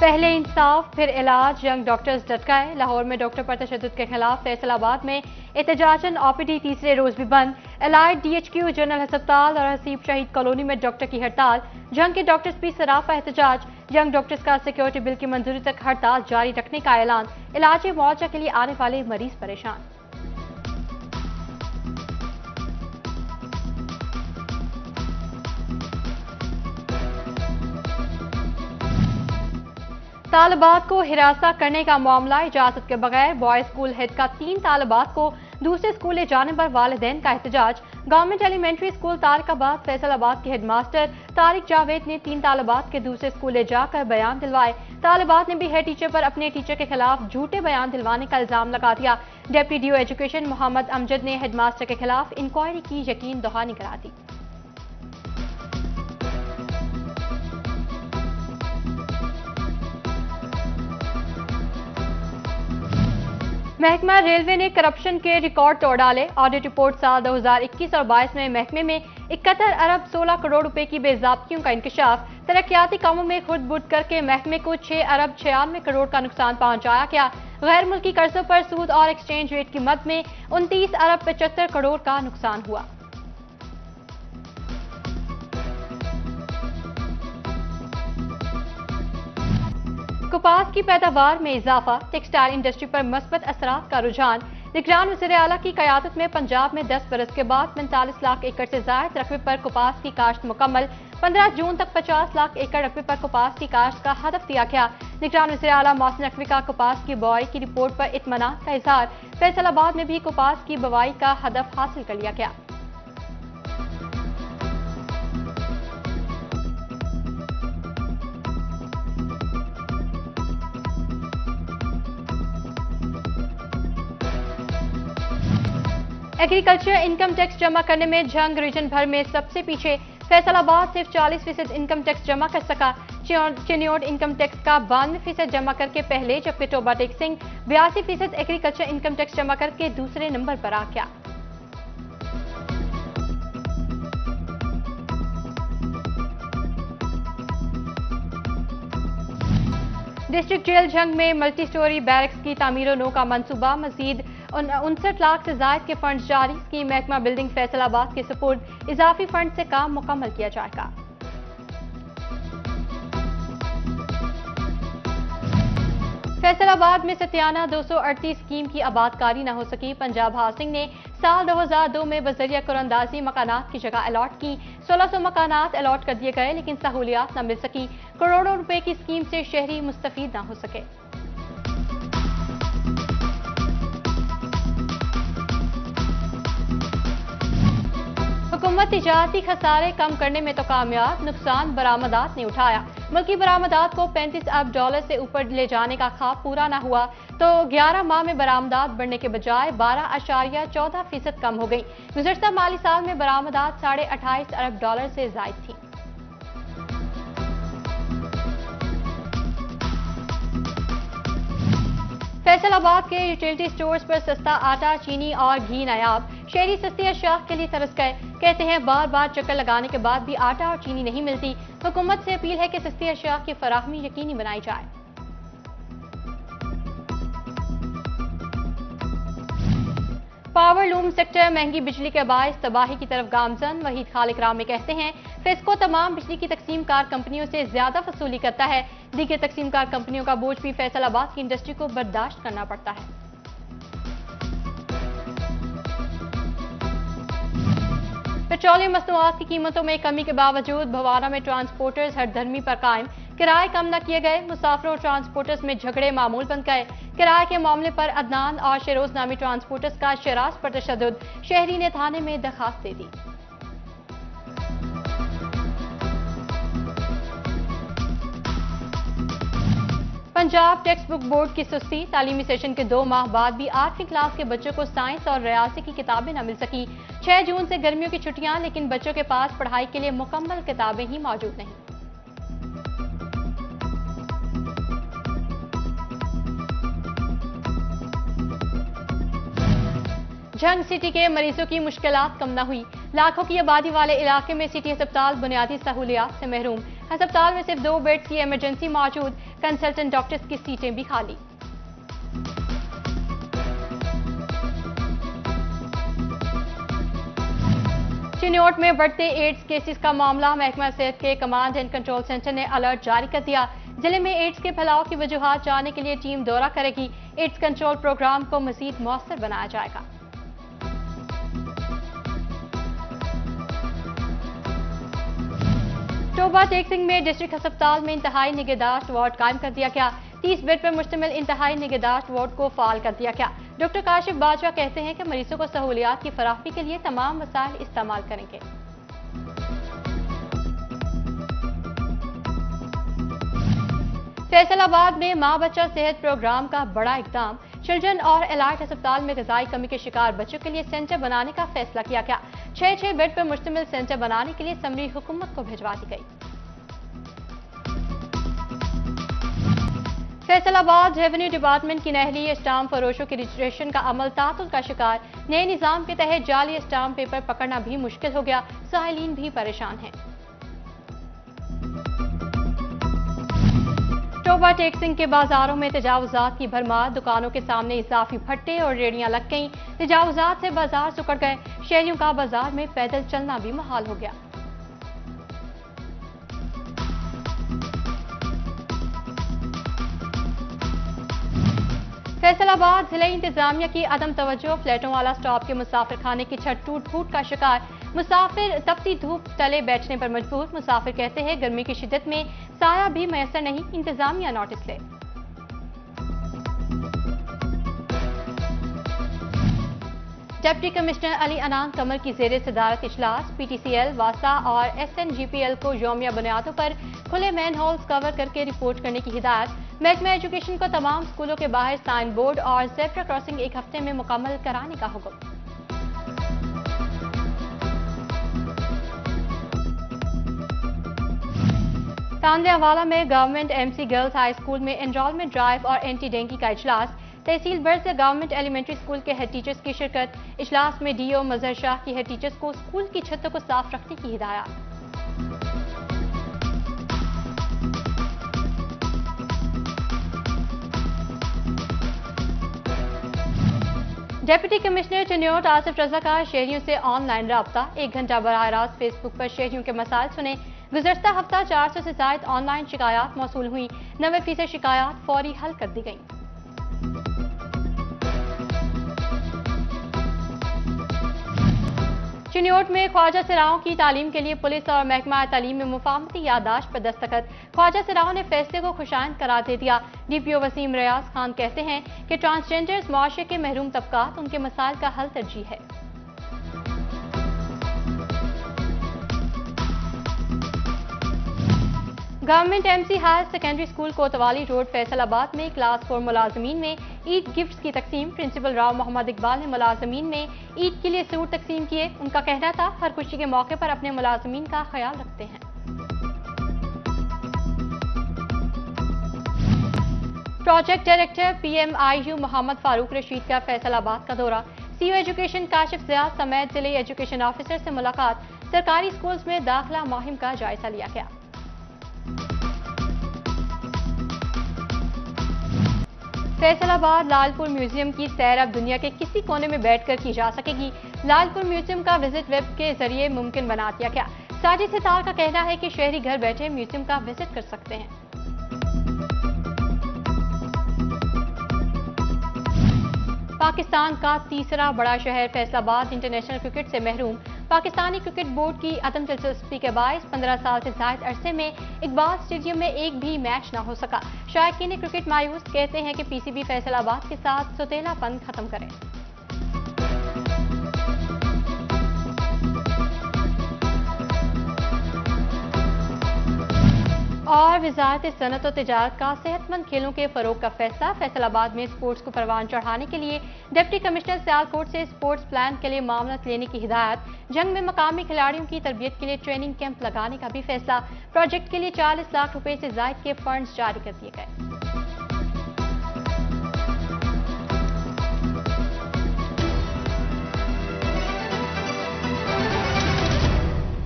پہلے انصاف پھر علاج، ینگ ڈاکٹرز ڈٹ گئے۔ لاہور میں ڈاکٹر پر تشدد کے خلاف فیصل آباد میں احتجاجاً OPD تیسرے روز بھی بند۔ الائٹ DHQ جنرل ہسپتال اور حسیب شہید کالونی میں ڈاکٹر کی ہڑتال، جنگ کے ڈاکٹرز بھی سراپا احتجاج۔ ینگ ڈاکٹرز کا سیکورٹی بل کی منظوری تک ہڑتال جاری رکھنے کا اعلان، علاج معالجہ کے لیے آنے والے مریض پریشان۔ طالبات کو ہراساں کرنے کا معاملہ، اجازت کے بغیر بوائز اسکول ہیڈ کا 3 طالبات کو دوسرے اسکول لے جانے پر والدین کا احتجاج۔ گورنمنٹ ایلیمنٹری اسکول طارق آباد فیصل آباد کے ہیڈ ماسٹر طارق جاوید نے 3 طالبات کے دوسرے اسکول لے جا کر بیان دلوائے۔ طالبات نے بھی ہیڈ ٹیچر پر اپنے ٹیچر کے خلاف جھوٹے بیان دلوانے کا الزام لگا دیا۔ ڈپٹی DO ایجوکیشن محمد امجد نے ہیڈ ماسٹر کے خلاف انکوائری کی یقین دہانی کرا دی۔ محکمہ ریلوے نے کرپشن کے ریکارڈ توڑ ڈالے۔ آڈٹ رپورٹ سال 2021 اور 22 میں محکمے میں 71 ارب 16 کروڑ روپے کی بے ضابطگیوں کا انکشاف۔ ترقیاتی کاموں میں خود بُد کر کے محکمے کو 6 ارب 96 کروڑ کا نقصان پہنچایا گیا۔ غیر ملکی قرضوں پر سود اور ایکسچینج ریٹ کی مد میں 29 ارب 75 کروڑ کا نقصان ہوا۔ کپاس کی پیداوار میں اضافہ، ٹیکسٹائل انڈسٹری پر مثبت اثرات کا رجحان۔ نگران وزیر اعلیٰ کی قیادت میں پنجاب میں 10 برس کے بعد 45 لاکھ ایکڑ سے زائد رقبے پر کپاس کی کاشت مکمل۔ 15 جون تک 50 لاکھ ایکڑ رقبے پر کپاس کی کاشت کا ہدف دیا گیا۔ نگران وزیر اعلیٰ محسن نقوی کا کپاس کی بوائی کی رپورٹ پر اطمینان کا اظہار۔ فیصل آباد میں بھی کپاس کی بوائی کا ہدف حاصل کر لیا گیا۔ ایگریکلچر انکم ٹیکس جمع کرنے میں جھنگ ریجن بھر میں سب سے پیچھے۔ فیصل آباد صرف 40% انکم ٹیکس جمع کر سکا۔ چنیوٹ انکم ٹیکس کا 92% جمع کر کے پہلے، جبکہ ٹوبا ٹیک سنگھ 82% ایگریکلچر انکم ٹیکس جمع کر کے دوسرے نمبر پر آ گیا۔ ڈسٹرکٹ جیل جھنگ میں ملٹی سٹوری بیرکس کی تعمیر و نو کا منصوبہ، مزید 59 لاکھ سے زائد کے فنڈز جاری۔ اسکیم محکمہ بلڈنگ فیصل آباد کے سپرد، اضافی فنڈ سے کام مکمل کیا جائے گا۔ فیصل آباد میں ستیانہ 238 اسکیم کی آبادکاری نہ ہو سکی۔ پنجاب ہاؤسنگ نے سال 2002 میں بذریعہ قراردادی مکانات کی جگہ الاٹ کی۔ 1600 مکانات الاٹ کر دیے گئے لیکن سہولیات نہ مل سکی۔ کروڑوں روپے کی اسکیم سے شہری مستفید نہ ہو سکے۔ حکومت تجارتی خسارے کم کرنے میں تو کامیاب، نقصان برآمدات نے اٹھایا۔ ملکی برآمدات کو 35 ارب ڈالر سے اوپر لے جانے کا خواب پورا نہ ہوا تو 11 ماہ میں برآمدات بڑھنے کے بجائے 12.14% کم ہو گئی۔ گزشتہ مالی سال میں برآمدات 28.5 ارب ڈالر سے زائد تھیں۔ فیصل آباد کے یوٹیلیٹی سٹورز پر سستا آٹا، چینی اور گھی نایاب۔ شہری سستی اشیاء کے لیے ترس گئے، کہتے ہیں بار بار چکر لگانے کے بعد بھی آٹا اور چینی نہیں ملتی۔ حکومت سے اپیل ہے کہ سستی اشیاء کی فراہمی یقینی بنائی جائے۔ پاور لوم سیکٹر مہنگی بجلی کے باعث تباہی کی طرف گامزن۔ وحید خالق رام کہتے ہیں فیسکو تمام بجلی کی تقسیم کار کمپنیوں سے زیادہ وصولی کرتا ہے۔ دیگر تقسیم کار کمپنیوں کا بوجھ بھی فیصل آباد کی انڈسٹری کو برداشت کرنا پڑتا ہے۔ پیٹرولیم مصنوعات کی قیمتوں میں کمی کے باوجود بھوارہ میں ٹرانسپورٹرز ہر دھرمی پر قائم۔ کرائے کم نہ کیے گئے، مسافروں اور ٹرانسپورٹرز میں جھگڑے معمول بن گئے۔ کرائے کے معاملے پر عدنان اور شیروز نامی ٹرانسپورٹرز کا شراز پر تشدد، شہری نے تھانے میں درخواست دے دی۔ پنجاب ٹیکسٹ بک بورڈ کی سستی، تعلیمی سیشن کے 2 ماہ بعد بھی 8ویں کلاس کے بچوں کو سائنس اور ریاضی کی کتابیں نہ مل سکی۔ 6 جون سے گرمیوں کی چھٹیاں، لیکن بچوں کے پاس پڑھائی کے لیے مکمل کتابیں ہی موجود نہیں۔ جھنگ سٹی کے مریضوں کی مشکلات کم نہ ہوئی۔ لاکھوں کی آبادی والے علاقے میں سٹی ہسپتال بنیادی سہولیات سے محروم، ہسپتال میں صرف 2 بیڈز کی ایمرجنسی موجود، کنسلٹنٹ ڈاکٹرز کی سیٹیں بھی خالی۔ چنیوٹ میں بڑھتے ایڈز کیسز کا معاملہ، محکمہ صحت کے کمانڈ اینڈ کنٹرول سینٹر نے الرٹ جاری کر دیا، ضلع میں ایڈز کے پھیلاؤ کی وجوہات جاننے کے لیے ٹیم دورہ کرے گی، ایڈز کنٹرول پروگرام کو مزید مؤثر بنایا جائے گا۔ ٹوبہ ٹیک سنگھ میں ڈسٹرکٹ ہسپتال میں انتہائی نگہداشت وارڈ قائم کر دیا گیا، 30 بیڈ پر مشتمل انتہائی نگہداشت وارڈ کو فعال کر دیا گیا۔ ڈاکٹر کاشف باجوہ کہتے ہیں کہ مریضوں کو سہولیات کی فراہمی کے لیے تمام وسائل استعمال کریں گے۔ فیصل آباد میں ماں بچہ صحت پروگرام کا بڑا اقدام، چلڈرن اور الائٹ ہسپتال میں غذائی کمی کے شکار بچوں کے لیے سینٹر بنانے کا فیصلہ کیا گیا، 6 بیڈ پر مشتمل سینٹر بنانے کے لیے سمری حکومت کو بھجوا دی گئی۔ فیصل آباد ریونیو ڈپارٹمنٹ کی نہلی اسٹامپ فروشوں کی رجسٹریشن کا عمل تعطل کا شکار، نئے نظام کے تحت جعلی اسٹامپ پیپر پکڑنا بھی مشکل ہو گیا، سائلین بھی پریشان ہیں۔ ٹوبہ ٹیک سنگھ کے بازاروں میں تجاوزات کی بھرمار، دکانوں کے سامنے اضافی پھٹے اور ریڑیاں لگ گئیں، تجاوزات سے بازار سکڑ گئے، شہریوں کا بازار میں پیدل چلنا بھی محال ہو گیا۔ فیصل آباد ضلع انتظامیہ کی عدم توجہ، فلیٹوں والا سٹاپ کے مسافر خانے کی چھت ٹوٹ پھوٹ کا شکار، مسافر تپتی دھوپ تلے بیٹھنے پر مجبور، مسافر کہتے ہیں گرمی کی شدت میں سایہ بھی میسر نہیں، انتظامیہ نوٹس لے۔ ڈپٹی کمشنر علی انان قمر کی زیر صدارت اجلاس، پی ٹی سی ایل، واسا اور S N G P L کو یومیہ بنیادوں پر کھلے مین ہولز کور کر کے رپورٹ کرنے کی ہدایت، محکمہ ایجوکیشن کو تمام اسکولوں کے باہر سائن بورڈ اور زیبرا کراسنگ ایک ہفتے میں مکمل کرانے کا حکم۔ تاندے حوالہ میں government M C girls high school میں انرولمنٹ ڈرائیو اور اینٹی ڈینگی کا اجلاس، تحصیل بر سے گورنمنٹ ایلیمنٹری اسکول کے ہیڈ ٹیچرز کی شرکت، اجلاس میں ڈی او مظہر شاہ کی ہیڈ ٹیچرز کو اسکول کی چھتوں کو صاف رکھنے کی ہدایات۔ ڈپٹی کمشنر چنیوٹ آصف رضا کا شہریوں سے آن لائن رابطہ، 1 گھنٹہ براہ راست فیس بک پر شہریوں کے مسائل سنے، گزشتہ ہفتہ 400 سے زائد آن لائن شکایات موصول ہوئیں، 90% شکایات فوری حل کر دی گئیں۔ چنیوٹ میں خواجہ سراؤں کی تعلیم کے لیے پولیس اور محکمہ تعلیم میں مفاہمتی یادداشت پر دستخط، خواجہ سراؤں نے فیصلے کو خوشائند قرار دے دیا، ڈی پی او وسیم ریاض خان کہتے ہیں کہ ٹرانسجینڈرز معاشرے کے محروم طبقات، ان کے مسائل کا حل ترجیح ہے۔ Government M C higher secondary school Kotwali road Faisalabad میں کلاس 4 ملازمین میں عید گفٹس کی تقسیم، پرنسپل راؤ محمد اقبال نے ملازمین میں عید کے لیے سوٹ تقسیم کیے، ان کا کہنا تھا ہر خوشی کے موقع پر اپنے ملازمین کا خیال رکھتے ہیں۔ Project director P M I U Muhammad Farooq Rashid کا فیصل آباد کا دورہ، سی او ایجوکیشن کاشف زیاد سمیت ضلعی ایجوکیشن آفیسر سے ملاقات، سرکاری اسکولز میں داخلہ مہم کا جائزہ لیا گیا۔ فیصل آباد لال پور میوزیم کی سیر اب دنیا کے کسی کونے میں بیٹھ کر کی جا سکے گی، لال پور میوزیم کا وزٹ ویب کے ذریعے ممکن بنا دیا گیا، ساجد ستار کا کہنا ہے کہ شہری گھر بیٹھے میوزیم کا وزٹ کر سکتے ہیں۔ پاکستان کا تیسرا بڑا شہر فیصل آباد انٹرنیشنل کرکٹ سے محروم، پاکستانی کرکٹ بورڈ کی عدم دلچسپی کے باعث 15 سال سے زائد عرصے میں اقبال اسٹیڈیم میں ایک بھی میچ نہ ہو سکا، شائقین کرکٹ مایوس، کہتے ہیں کہ پی سی بی فیصل آباد کے ساتھ سوتیلا پن ختم کرے۔ اور وزارت صنعت و تجارت کا صحت مند کھیلوں کے فروغ کا فیصلہ، فیصل آباد میں اسپورٹس کو پروان چڑھانے کے لیے ڈپٹی کمشنر سیالکوٹ سے اسپورٹس پلان کے لیے معاملات لینے کی ہدایت، جنگ میں مقامی کھلاڑیوں کی تربیت کے لیے ٹریننگ کیمپ لگانے کا بھی فیصلہ، پروجیکٹ کے لیے 40 لاکھ روپے سے زائد کے فنڈز جاری کر دیے گئے۔